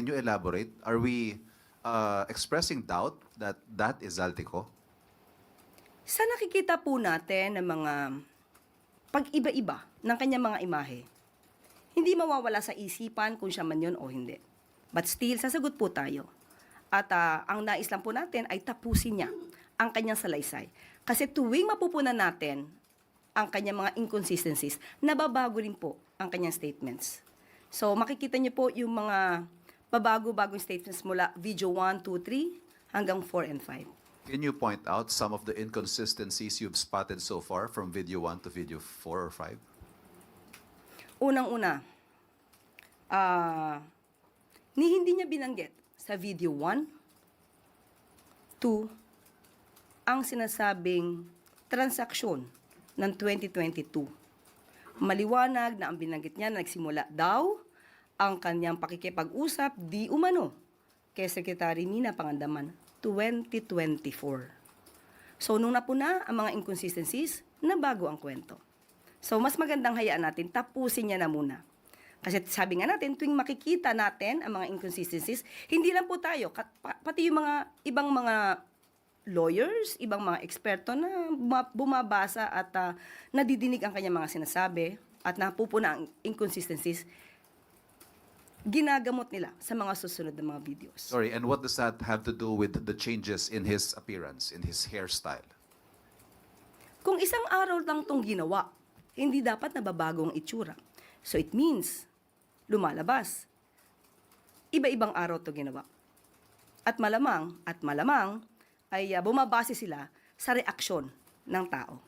Can you elaborate? Are we expressing doubt that that is Zaltico? Sa nakikita po natin ng mga pag-iba-iba ng kanyang mga imahe, hindi mawawala sa isipan kung siya man yun o hindi. But still, sasagot po tayo. At ang nais lang po natin ay tapusin niya ang kanyang salaysay. Kasi tuwing mapupunan natin ang kanyang mga inconsistencies, nababago rin po ang kanyang statements. So makikita niyo po yung mga pabago-bagong statements mula video 1, 2, 3 hanggang 4 and 5. Can you point out some of the inconsistencies you've spotted so far from video 1 to video 4 or 5? Unang-una, hindi niya binanggit sa video 1, 2, ang sinasabing transaksyon ng 2022. Maliwanag na ang binanggit niya na nagsimula daw ang kanyang pakikipag-usap di umano kay Secretary Mina Pangandaman 2024. So nung napuna ang mga inconsistencies, nabago ang kwento. So mas magandang hayaan natin, tapusin niya na muna. Kasi sabi nga natin, tuwing makikita natin ang mga inconsistencies, hindi lang po tayo, pati yung mga ibang mga lawyers, ibang mga eksperto na bumabasa at nadidinig ang kanyang mga sinasabi at napupuna ang inconsistencies, ginagamot nila sa mga susunod na mga videos. Sorry, and what does that have to do with the changes in his appearance, in his hairstyle? Kung isang araw lang itong ginawa, hindi dapat nababago ang itsura. So it means, lumalabas. Iba-ibang araw ito ginawa. At malamang ay bumabase sila sa reaksyon ng tao.